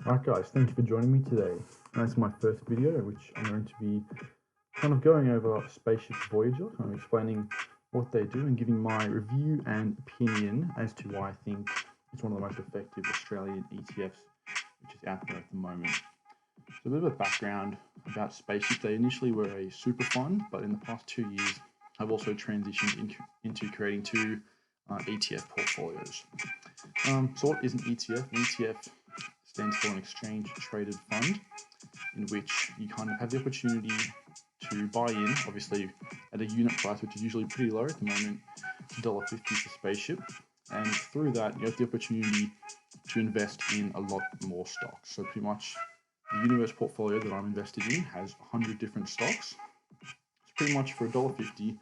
Alright guys, thank you for joining me today. That's my first video, which I'm going to be kind of going over Spaceship Voyager, kind of explaining what they do and giving my review and opinion as to why I think it's one of the most effective Australian ETFs which is out there at the moment. So a bit of a background about Spaceship. They initially were a super fund, but in the past 2 years have also transitioned into creating two ETF portfolios. So what is an ETF? An ETF stands for an exchange traded fund, in which you kind of have the opportunity to buy in, obviously at a unit price, which is usually pretty low at the moment, to $1.50 for Spaceship, and through that you have the opportunity to invest in a lot more stocks. So pretty much the universe portfolio that I'm invested in has 100 different stocks. It's pretty much for $1.50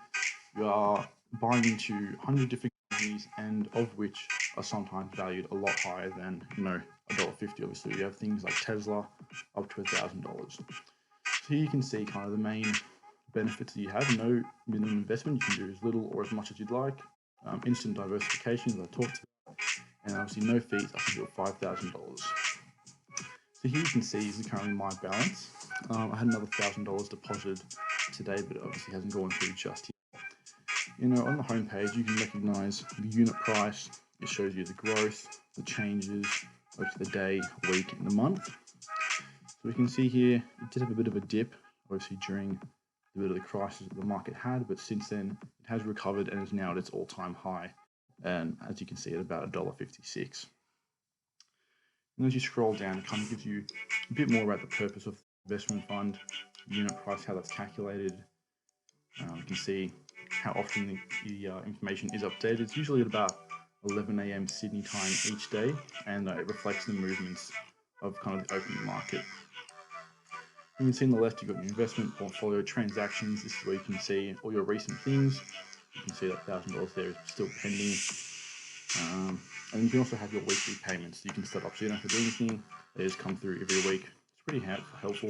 you are buying into 100 different companies, and of which are sometimes valued a lot higher than, $1.50. Obviously, you have things like Tesla up to $1,000. So here you can see kind of the main benefits that you have. No minimum investment. You can do as little or as much as you'd like. Instant diversification, as I talked about, and obviously no fees up until $5,000. So here you can see this is currently my balance. I had another $1,000 deposited today, but it obviously hasn't gone through just yet. On the home page, you can recognize the unit price. It shows you the growth, the changes, over the day, week, and the month. So we can see here, it did have a bit of a dip, obviously during a bit of the crisis that the market had, but since then it has recovered and is now at its all-time high. And as you can see, at about $1.56. And as you scroll down, it kind of gives you a bit more about the purpose of the investment fund, the unit price, how that's calculated. You can see how often the information is updated. It's usually at about 11 AM Sydney time each day, and it reflects the movements of kind of the opening market. You can see on the left, you've got your investment portfolio transactions. This is where you can see all your recent things. You can see that $1,000 there is still pending. And you can also have your weekly payments you can set up, so you don't have to do anything. They just come through every week. It's pretty helpful,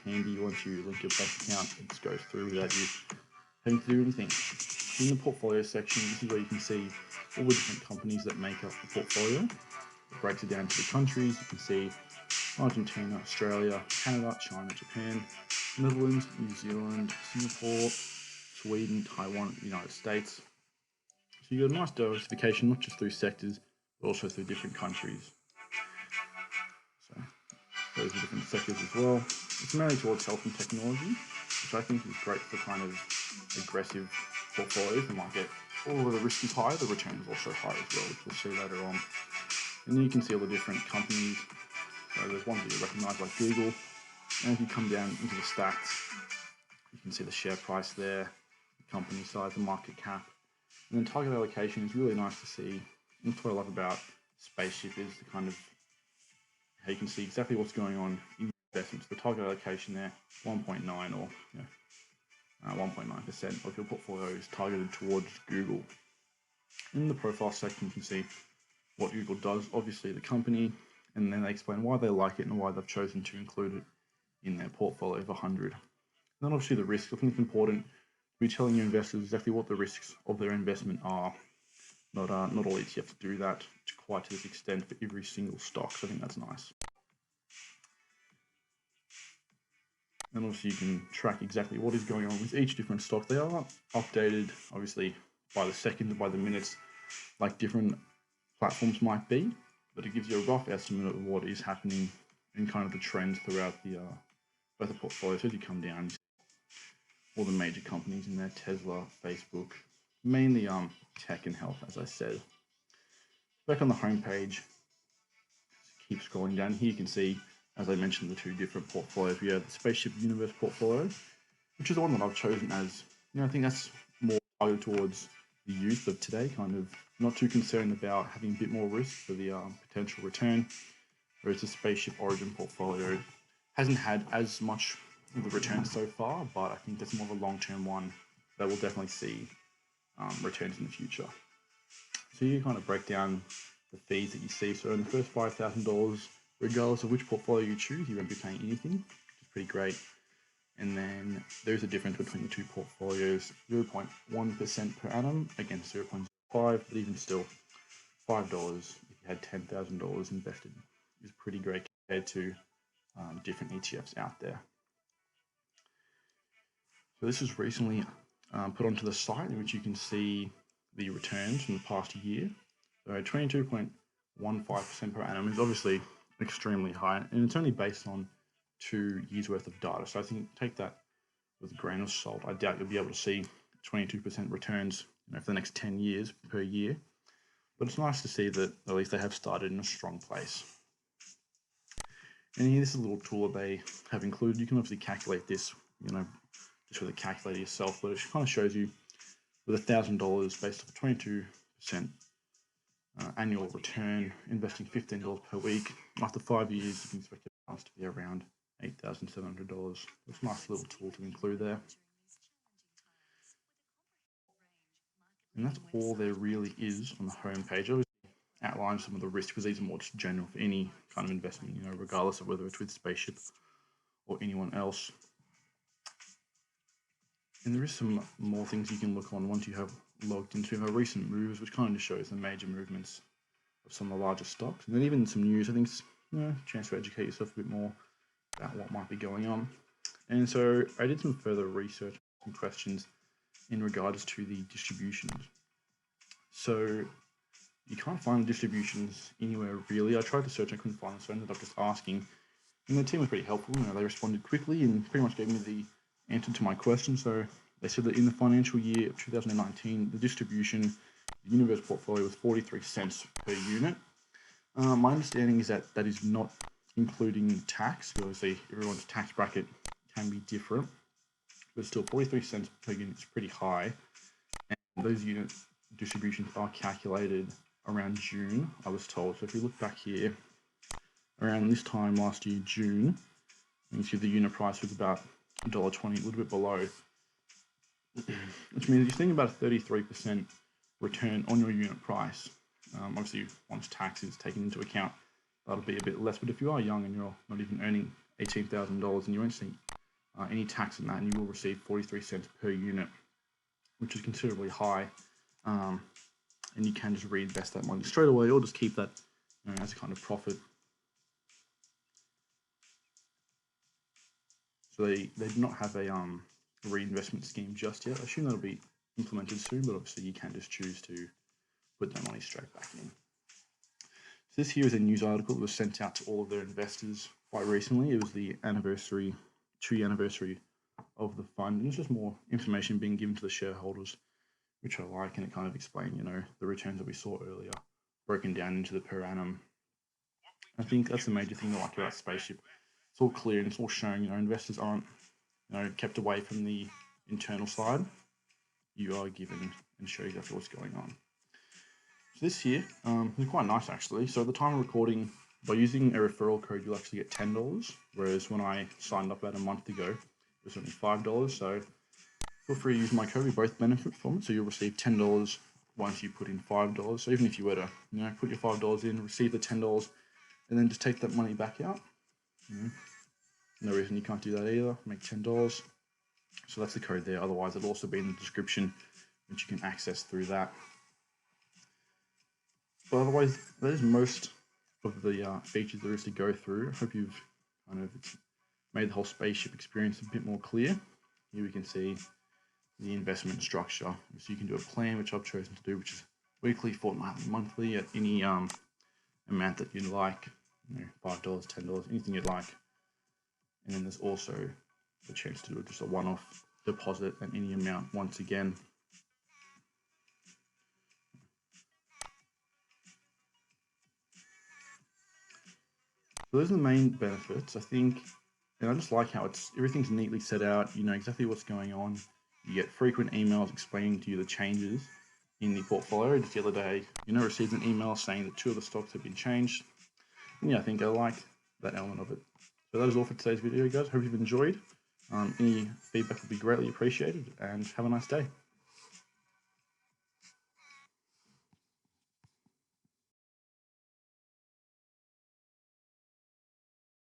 handy. Once you link your bank account, it just goes through without you having to do anything. In the portfolio section, this is where you can see all the different companies that make up the portfolio. It breaks it down to the countries. You can see Argentina, Australia, Canada, China, Japan, Netherlands, New Zealand, Singapore, Sweden, Taiwan, United States. So you got a nice diversification, not just through sectors, but also through different countries. So those are different sectors as well. It's mainly towards health and technology, which I think is great for kind of aggressive portfolios. The market, although the risk is high, the return is also high as well, which we'll see later on. And then you can see all the different companies. So there's ones that you recognize like Google. And if you come down into the stats, you can see the share price there, the company size, the market cap. And then target allocation is really nice to see. And what I love about Spaceship is the kind of how you can see exactly what's going on in investments. The target allocation there, 1.9 or 1.9% of your portfolio is targeted towards Google. In the profile section, you can see what Google does, obviously the company, and then they explain why they like it and why they've chosen to include it in their portfolio of 100. And then obviously the risks. I think it's important to be telling your investors exactly what the risks of their investment are. Not all ETFs do that quite to this extent for every single stock, so I think that's nice. And also you can track exactly what is going on with each different stock. They are updated, obviously, by the second, by the minutes, like different platforms might be, but it gives you a rough estimate of what is happening and kind of the trends throughout both the portfolio. So as you come down, you see all the major companies in there, Tesla, Facebook, mainly tech and health, as I said. Back on the home page, keep scrolling down. Here you can see, as I mentioned, the two different portfolios. We have the Spaceship Universe portfolio, which is the one that I've chosen as, I think that's more targeted towards the youth of today, kind of not too concerned about having a bit more risk for the potential return, whereas the Spaceship Origin portfolio hasn't had as much of the return so far, but I think that's more of a long-term one that will definitely see returns in the future. So you kind of break down the fees that you see. So in the first $5,000, regardless of which portfolio you choose, you won't be paying anything, which is pretty great. And then there's a difference between the two portfolios, 0.1% per annum against 0.05, but even still, $5 if you had $10,000 invested is pretty great compared to different ETFs out there. So this was recently put onto the site, in which you can see the returns from the past year. So 22.15% per annum is obviously extremely high, and it's only based on 2 years worth of data. So I think take that with a grain of salt. I doubt you'll be able to see 22% returns, for the next 10 years per year. But it's nice to see that at least they have started in a strong place. And here, this is a little tool that they have included. You can obviously calculate this, just with a calculator yourself, but it kind of shows you with $1,000 based off a 22% annual return, investing $15 per week. After 5 years, you can expect your balance to be around $8,700. It's a nice little tool to include there. And that's all there really is on the home page. I always outline some of the risks, because these are more just general for any kind of investment, regardless of whether it's with Spaceship or anyone else. And there is some more things you can look on once you have logged into our recent moves, which kind of just shows the major movements of some of the larger stocks. And then even some news. I think it's a chance to educate yourself a bit more about what might be going on. And so I did some further research, some questions in regards to the distributions. So you can't find the distributions anywhere really. I tried to search, I couldn't find them, so I ended up just asking. And the team was pretty helpful. They responded quickly and pretty much gave me the answer to my question. So they said that in the financial year of 2019, the distribution, the universe portfolio was 43 cents per unit. My understanding is that that is not including tax. Obviously, everyone's tax bracket can be different, but still 43 cents per unit is pretty high. And those unit distributions are calculated around June, I was told. So if you look back here, around this time last year, June, you can see the unit price was about $1.20, a little bit below, which means you're thinking about a 33% return on your unit price. Obviously, once tax is taken into account, that'll be a bit less. But if you are young and you're not even earning $18,000, and you won't see any tax in that, and you will receive 43 cents per unit, which is considerably high. And you can just reinvest that money straight away, or just keep that as a kind of profit. So they do not have a reinvestment scheme just yet. I assume that'll be implemented soon, but obviously you can just choose to put that money straight back in. So this here is a news article that was sent out to all of their investors quite recently. It was the 2-year anniversary of the fund, and it's just more information being given to the shareholders, which I like, and it kind of explains, the returns that we saw earlier, broken down into the per annum. I think that's the major thing I like about Spaceship. It's all clear and it's all showing, investors aren't, kept away from the internal side. You are given and show exactly what's going on. So this here is quite nice actually. So at the time of recording, by using a referral code, you'll actually get $10, whereas when I signed up about a month ago, it was only $5. So feel free to use my code. We both benefit from it. So you'll receive $10 once you put in $5. So even if you were to, put your $5 in, receive the $10, and then just take that money back out, no reason you can't do that either. Make $10. So that's the code there. Otherwise, it'll also be in the description, which you can access through that. But otherwise, that is most of the features there is to go through. I hope you've kind of made the whole Spaceship experience a bit more clear. Here we can see the investment structure. So you can do a plan, which I've chosen to do, which is weekly, fortnightly, monthly, at any amount that you'd like, $5, $10, anything you'd like. And then there's also the chance to do just a one-off deposit at any amount once again. So those are the main benefits, I think, and I just like how everything's neatly set out. You know exactly what's going on. You get frequent emails explaining to you the changes in the portfolio. Just the other day, received an email saying that 2 of the stocks have been changed. And yeah, I think I like that element of it. So that is all for today's video, guys. Hope you've enjoyed. Any feedback would be greatly appreciated, and have a nice day.